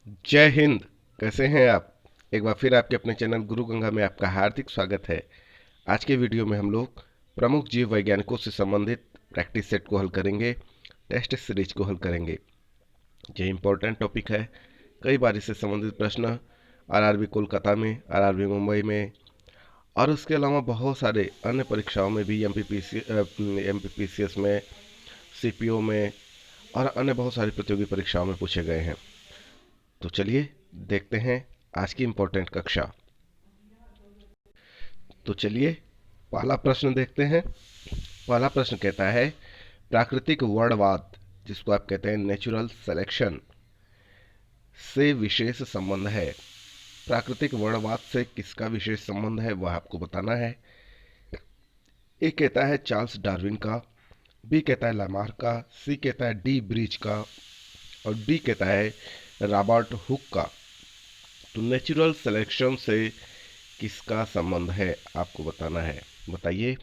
जय हिंद। कैसे हैं आप? एक बार फिर आपके अपने चैनल गुरु गंगा में आपका हार्दिक स्वागत है। आज के वीडियो में हम लोग प्रमुख जीव वैज्ञानिकों से संबंधित प्रैक्टिस सेट को हल करेंगे, टेस्ट सीरीज को हल करेंगे। ये इम्पोर्टेंट टॉपिक है। कई बार इससे संबंधित प्रश्न आरआरबी कोलकाता में, आरआरबी मुंबई में और उसके अलावा बहुत सारे अन्य परीक्षाओं में भी, एमपीपीसीएस में, सीपीओ में और अन्य बहुत सारी प्रतियोगी परीक्षाओं में पूछे गए हैं। तो चलिए देखते हैं आज की इम्पोर्टेंट कक्षा। तो चलिए पहला प्रश्न देखते हैं। पहला प्रश्न कहता है प्राकृतिक वर्णवाद, जिसको आप कहते हैं नेचुरल सिलेक्शन, से विशेष संबंध है। प्राकृतिक वर्णवाद से किसका विशेष संबंध है वह आपको बताना है। ए कहता है चार्ल्स डार्विन का, बी कहता है लामार्क का, सी कहता है डी ब्रीच का और डी कहता है रॉबर्ट हुक का। तो नेचुरल सिलेक्शन से किसका संबंध है आपको बताना है। बताइए।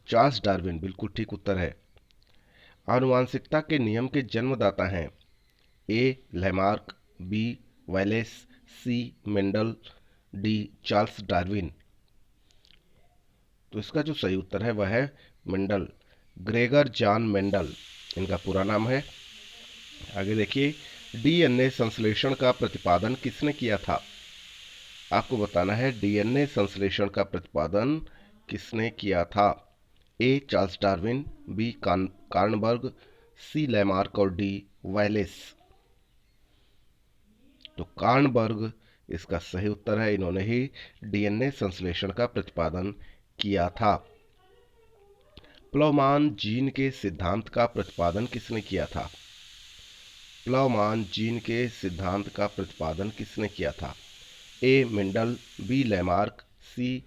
चार्ल्स डार्विन बिल्कुल ठीक उत्तर है। आनुवांशिकता के नियम के जन्मदाता हैं। ए लैमार्क, बी वैलेस, सी मेंडल, डी चार्ल्स डार्विन। तो इसका जो सही उत्तर है वह है मेंडल, ग्रेगर जॉन मेंडल इनका पूरा नाम है। आगे देखिए, डीएनए संश्लेषण का प्रतिपादन किसने किया था? आपको बताना है डीएनए संश्लेषण का प्रतिपादन किसने किया था। A Charles Darwin, B Kornberg, C Lamarck और डी वैलेस। तो कार्नबर्ग इसका सही उत्तर है। इन्होंने ही डीएनए संश्लेषण का प्रतिपादन किया था। प्लवमान जीन के सिद्धांत का प्रतिपादन किसने किया था? प्लवमान जीन के सिद्धांत का प्रतिपादन किसने किया था? ए मेंडल, बी लैमार्क, सी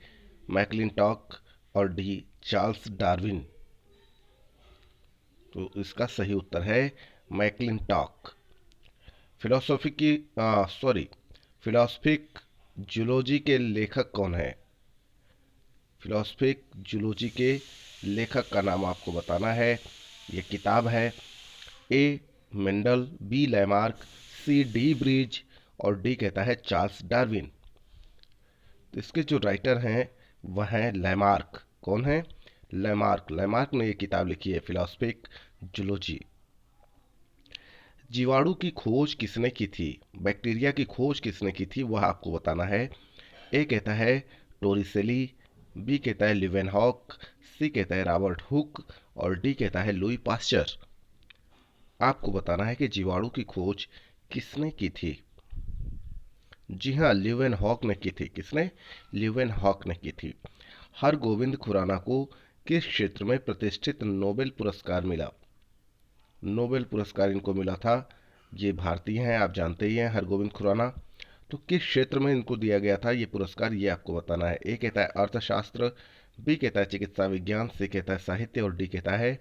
मैकलिंटॉक और डी चार्ल्स डार्विन। तो इसका सही उत्तर है मैकलिंटॉक। फिलोसॉफी की सॉरी फिलोसफिक जूलॉजी के लेखक कौन है? फिलोसफिक जूलॉजी के लेखक का नाम आपको बताना है। ये किताब है A Mendel, B Lamarck, C de Vries और डी कहता है चार्ल्स डार्विन। तो इसके जो राइटर हैं वह हैं लैमार्क। कौन है? लैमार्क। लैमार्क ने ये किताब लिखी है फिलोसफिक जूलॉजी। जीवाणु की खोज किसने की थी? बैक्टीरिया की खोज किसने की थी वह आपको बताना है। ए कहता है टोरिसेली, बी कहता है लिवेनहॉक, सी कहता है रॉबर्ट हुक और डी कहता है लुई पास्चर। आपको बताना है कि जीवाणु की खोज किसने की थी। जी हाँ, लिवेनहॉक ने की थी। किसने? लिवेनहॉक ने की थी। हरगोविंद खुराना को किस क्षेत्र में प्रतिष्ठित नोबेल पुरस्कार मिला? नोबेल पुरस्कार इनको मिला था। ये भारतीय हैं, आप जानते ही हैं हरगोविंद खुराना। तो किस क्षेत्र में इनको दिया गया था ये पुरस्कार, ये आपको बताना है। ए कहता है अर्थशास्त्र, बी कहता है चिकित्सा विज्ञान, सी कहता है साहित्य और डी कहता है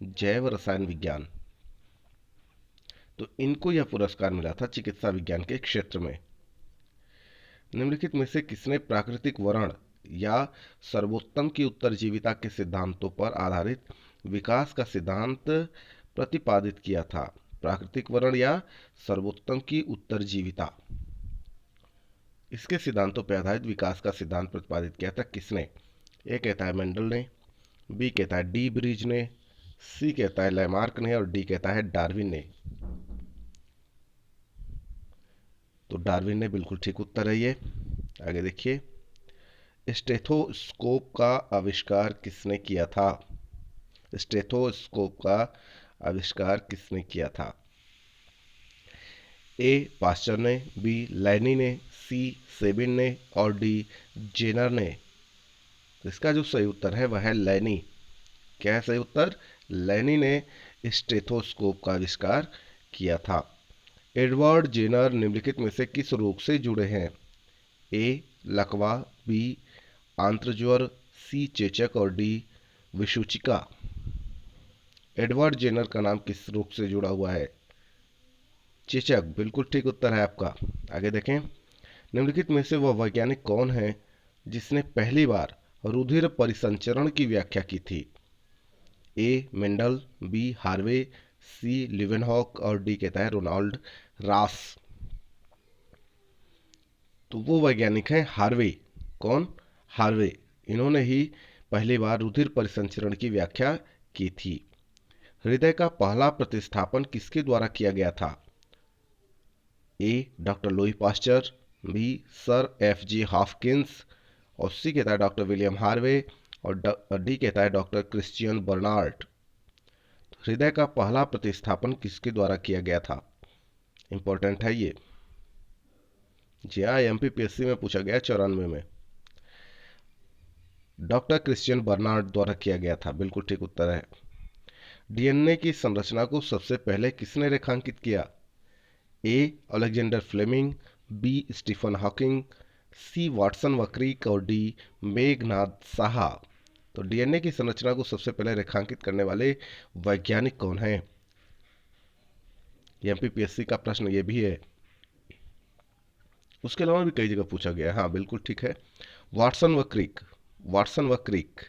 जैव रसायन विज्ञान। तो इनको यह पुरस्कार मिला था चिकित्सा विज्ञान के क्षेत्र में। निम्नलिखित में से किसने प्राकृतिक वर्ण या सर्वोत्तम की उत्तरजीविता के सिद्धांतों पर आधारित विकास का सिद्धांत प्रतिपादित किया था? प्राकृतिक वर्ण या सर्वोत्तम की उत्तरजीविता, इसके सिद्धांतों पर आधारित विकास का सिद्धांत प्रतिपादित किया था किसने? ए कहता है मेंडल ने, बी कहता है डी ब्रीज ने, सी कहता है लैमार्क ने और डी कहता है डार्विन ने। तो डार्विन ने बिल्कुल ठीक उत्तर है ये। आगे देखिए, स्टेथोस्कोप का आविष्कार किसने किया था? स्टेथोस्कोप का आविष्कार किसने किया था? ए पास्चर ने, बी लैनी ने, सी सेबिन ने और डी जेनर ने। तो इसका जो सही उत्तर है वह है लैनी। क्या है सही उत्तर? लैनी ने स्टेथोस्कोप का आविष्कार किया था। एडवर्ड जेनर निम्नलिखित में से किस रोग से जुड़े हैं? ए लकवा, बी आंत्रज्वर, सी चेचक और डी विषुचिका। एडवर्ड जेनर का नाम किस रोग से जुड़ा हुआ है? चेचक। बिल्कुल ठीक उत्तर है आपका। आगे देखें, निम्नलिखित में से वह वैज्ञानिक कौन है जिसने पहली बार रुधिर परिसंचरण की व्याख्या की थी? ए मेंडल, बी हार्वे, सी लिवेनहॉक और डी कहता है रोनाल्ड रास। तो वो वैज्ञानिक हैं हार्वे। कौन? हार्वे। इन्होंने ही पहली बार रुधिर परिसंचरण की व्याख्या की थी। हृदय का पहला प्रतिस्थापन किसके द्वारा किया गया था? A doctor Louis Pasteur, B sir F G Haffkine, और सी कहता है डॉक्टर विलियम हार्वे, और डी कहता है डॉक्टर क्रिश्चियन बर्नार्ड। हृदय का पहला प्रतिस्थापन किसके द्वारा किया गया था? इंपॉर्टेंट है ये। जी हाँ, एमपीपीएससी में पूछा गया 94 में। डॉक्टर क्रिश्चियन बर्नार्ड द्वारा किया गया था, बिल्कुल ठीक उत्तर है। डीएनए की संरचना को सबसे पहले किसने रेखांकित किया? A Alexander Fleming, B Stephen Hawking, C Watson व क्रिक, और डी मेघनाथ साहा। तो डीएनए की संरचना को सबसे पहले रेखांकित करने वाले वैज्ञानिक कौन हैं? एमपीपीएससी का प्रश्न ये भी है। उसके अलावा भी कई जगह पूछा गया है। हाँ बिल्कुल ठीक है, वाटसन व क्रिक। वाटसन व क्रिक।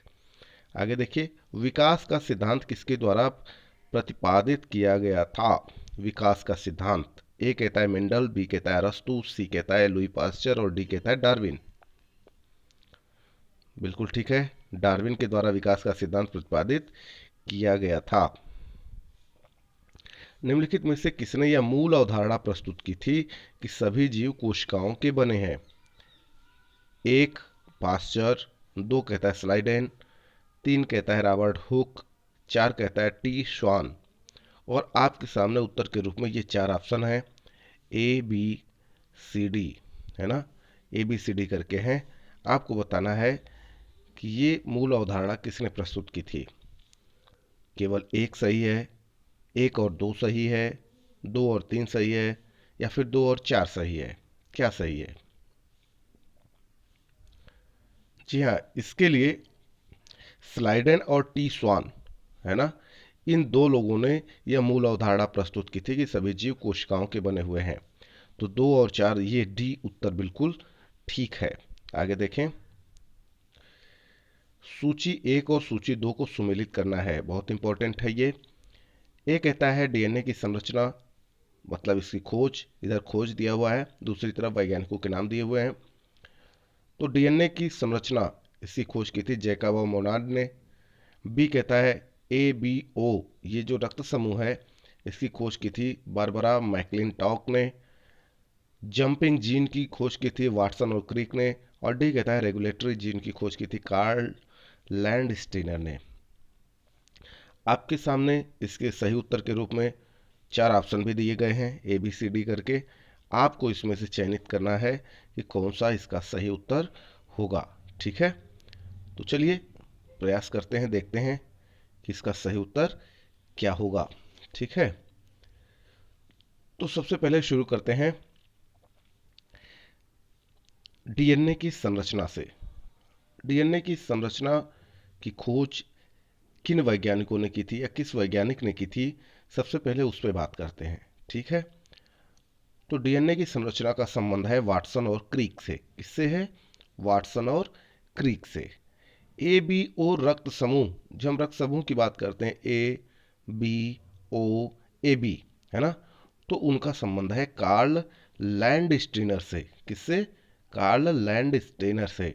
आगे देखिए, विकास का सिद्धांत किसके द्वारा प्रतिपादित किया गया था? विकास का सिद्धांत। ए कहता है मेंडल, बी कहता है अरस्तु, सी कहता है लुई पास्चर, और डी कहता है डार्विन। बिल्कुल ठीक है, डार्विन के द्वारा विकास का सिद्धांत प्रतिपादित किया गया था। निम्नलिखित में से किसने यह मूल अवधारणा प्रस्तुत की थी कि सभी जीव कोशिकाओं के बने हैं? एक पास्चर, दो कहता है स्लाइडेन, तीन कहता है रॉबर्ट हुक, चार कहता है टी श्वान। और आपके सामने उत्तर के रूप में ये चार ऑप्शन है, ए बी सी डी, है ना, ए बी सी डी करके हैं। आपको बताना है कि ये मूल अवधारणा किसने प्रस्तुत की थी। केवल एक सही है, एक और दो सही है, दो और तीन सही है, या फिर दो और चार सही है? क्या सही है? जी हाँ, इसके लिए स्लाइडेन और टी स्वान, है ना, इन दो लोगों ने यह मूल अवधारणा प्रस्तुत की थी कि सभी जीव कोशिकाओं के बने हुए हैं। तो दो और चार, ये डी उत्तर बिल्कुल ठीक है। आगे देखें, सूची एक और सूची दो को सुमेलित करना है, बहुत इंपॉर्टेंट है ये। ए कहता है डीएनए की संरचना, मतलब इसकी खोज, इधर खोज दिया हुआ है, दूसरी तरफ वैज्ञानिकों के नाम दिए हुए हैं। तो डीएनए की संरचना, इसकी खोज की थी जैकब और मोनार्ड ने। बी कहता है ए बी ओ, ये जो रक्त समूह है, इसकी खोज की थी बारबरा मैकलिनटॉक ने। जंपिंग जीन की खोज की थी वाटसन और क्रिक ने। और डी कहता है रेगुलेटरी जीन की खोज की थी कार्ल लैंडस्टीनर ने। आपके सामने इसके सही उत्तर के रूप में चार ऑप्शन भी दिए गए हैं, ए बी सी डी करके। आपको इसमें से चयनित करना है कि कौन सा इसका सही उत्तर होगा। ठीक है, तो चलिए प्रयास करते हैं, देखते हैं कि इसका सही उत्तर क्या होगा। ठीक है, तो सबसे पहले शुरू करते हैं डीएनए की संरचना से। डीएनए की संरचना की खोज किन वैज्ञानिकों ने की थी, या किस वैज्ञानिक ने की थी, सबसे पहले उस पर बात करते हैं। ठीक है, तो डीएनए की संरचना का संबंध है वाटसन और क्रिक से। किससे है? वाटसन और क्रिक से। ए बी ओ रक्त समूह, जब हम रक्त समूह की बात करते हैं, A B O A B, है ना, तो उनका संबंध है कार्ल लैंडस्टीनर से। किससे? कार्ल लैंडस्टीनर से।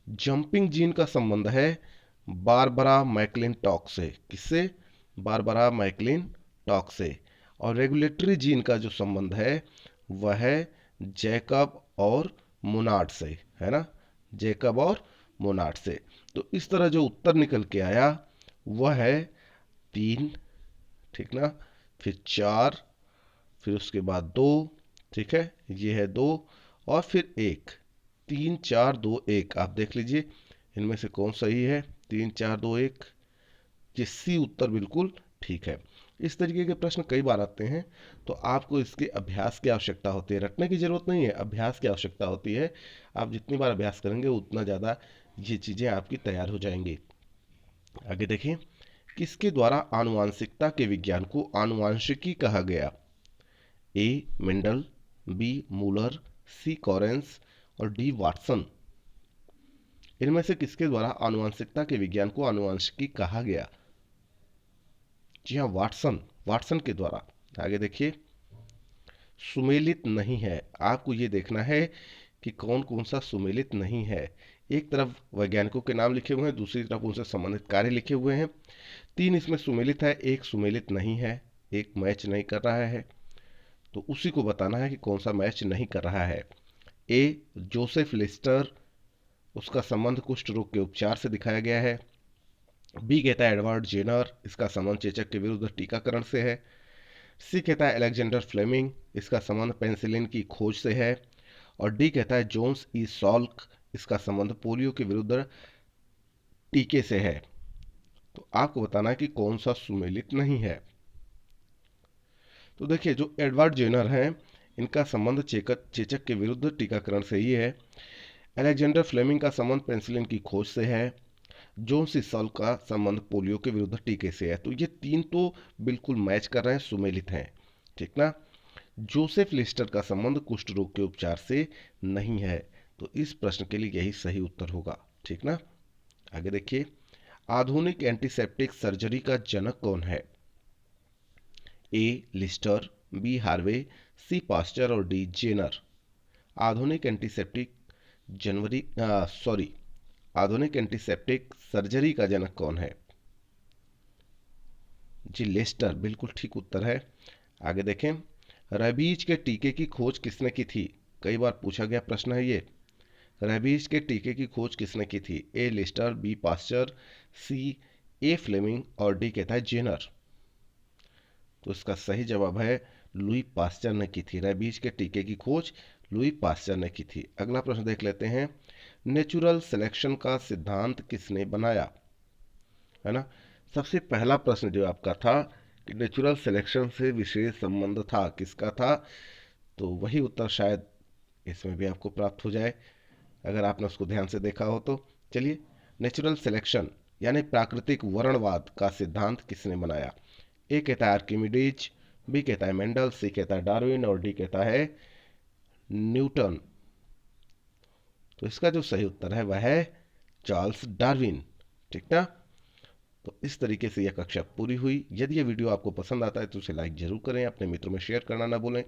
जंपिंग जीन का संबंध है बारबरा मैकलिनटॉक से। किससे? बारबरा मैकलिनटॉक से। और रेगुलेटरी जीन का जो संबंध है वह है जैकब और मोनार्ड से, है ना, जैकब और मोनार्ड से। तो इस तरह जो उत्तर निकल के आया वह है तीन, ठीक ना, फिर चार, फिर उसके बाद दो, ठीक है, ये है दो, और फिर एक। तीन चार दो एक, आप देख लीजिए इनमें से कौन सही है। तीन चार दो एक, ये सी उत्तर बिल्कुल ठीक है। इस तरीके के प्रश्न कई बार आते हैं, तो आपको इसके अभ्यास की आवश्यकता होती है, रटने की जरूरत नहीं है, अभ्यास की आवश्यकता होती है। आप जितनी बार अभ्यास करेंगे उतना ज़्यादा ये चीज़ें आपकी तैयार हो जाएंगी। आगे देखें, किसके द्वारा आनुवांशिकता के विज्ञान को आनुवांशिकी कहा गया? ए मेंडल, बी मूलर, सी कॉरेंस, और डी वाटसन। इनमें से किसके द्वारा आनुवांशिकता के विज्ञान को आनुवांशिकी कहा गया? जी हाँ, वाटसन। वाटसन के द्वारा। आगे देखिए, सुमेलित नहीं है। आपको ये देखना है कि कौन कौन सा सुमेलित नहीं है। एक तरफ वैज्ञानिकों के नाम लिखे हुए हैं, दूसरी तरफ उनसे संबंधित कार्य लिखे हुए हैं। 3 इसमें सुमेलित है, एक सुमेलित नहीं है, एक मैच नहीं कर रहा है। तो उसी को बताना है कि कौन सा मैच नहीं कर रहा है। ए, जोसेफ लिस्टर, उसका संबंध कुष्ठ रोग के उपचार से दिखाया गया है। बी कहता है एडवर्ड जेनर, इसका संबंध चेचक के विरुद्ध टीकाकरण से है। सी कहता है अलेक्जेंडर फ्लेमिंग, इसका संबंध पेंसिलिन की खोज से है। और डी कहता है जोन्स ई सॉल्क, इसका संबंध पोलियो के विरुद्ध टीके से है। तो आपको बताना है कि कौन सा सुमेलित नहीं है। तो देखिए, जो एडवर्ड जेनर हैं, इनका संबंध चेचक के विरुद्ध टीकाकरण से ही है। अलेक्जेंडर फ्लेमिंग का संबंध पेंसिलिन की खोज से है। जोन्स ई सॉल्क का संबंध पोलियो के विरुद्ध टीके से है। तो ये 3 तो बिल्कुल मैच कर रहे हैं, सुमेलित हैं, ठीक ना। जोसेफ लिस्टर का संबंध कुष्ठ रोग के उपचार से नहीं है। तो इस प्रश्न के लिए यही सही उत्तर होगा, ठीक ना। आगे देखिए, आधुनिक एंटीसेप्टिक सर्जरी का जनक कौन है? ए, लिस्टर, बी, हार्वे, सी, पास्चर और डी, जेनर। आधुनिक एंटीसेप्टिक आधुनिक एंटीसेप्टिक सर्जरी का जनक कौन है? जी, लेस्टर बिल्कुल ठीक उत्तर है। आगे देखें, रेबीज के टीके की खोज किसने की थी? कई बार पूछा गया प्रश्न है ये। रेबीज के टीके की खोज किसने की थी? ए, लिस्टर, बी, पास्चर, सी, ए, फ्लेमिंग और डी कहता है जेनर। तो इसका सही जवाब है लुई पास्चर ने की थी। रेबीज के टीके की खोज लुई पास्चर ने की थी। अगला प्रश्न देख लेते हैं, नेचुरल सिलेक्शन का सिद्धांत किसने बनाया? है ना। सबसे पहला प्रश्न जो आपका था कि नेचुरल सिलेक्शन से विशेष संबंध था, किसका था? तो वही उत्तर शायद इसमें भी आपको प्राप्त हो जाए, अगर आपने उसको ध्यान से देखा हो तो। चलिए, नेचुरल सिलेक्शन यानी प्राकृतिक वर्णवाद का सिद्धांत किसने बनाया? ए कहता है आर्किमिडीज, बी कहता है मेंडल, सी कहता है डार्विन और डी कहता है न्यूटन। तो इसका जो सही उत्तर है वह है चार्ल्स डार्विन, ठीक ना। तो इस तरीके से यह कक्षा पूरी हुई। यदि यह वीडियो आपको पसंद आता है तो उसे लाइक जरूर करें, अपने मित्रों में शेयर करना ना भूलें।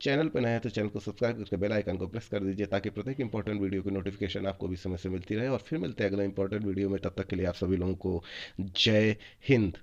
चैनल पर नए हैं तो चैनल को सब्सक्राइब करके बेल आइकन को प्रेस कर दीजिए, ताकि प्रत्येक इंपॉर्टेंट वीडियो की नोटिफिकेशन आपको भी समय से मिलती रहे। और फिर मिलते हैं अगले इंपॉर्टेंट वीडियो में, तब तक के लिए आप सभी लोगों को जय हिंद।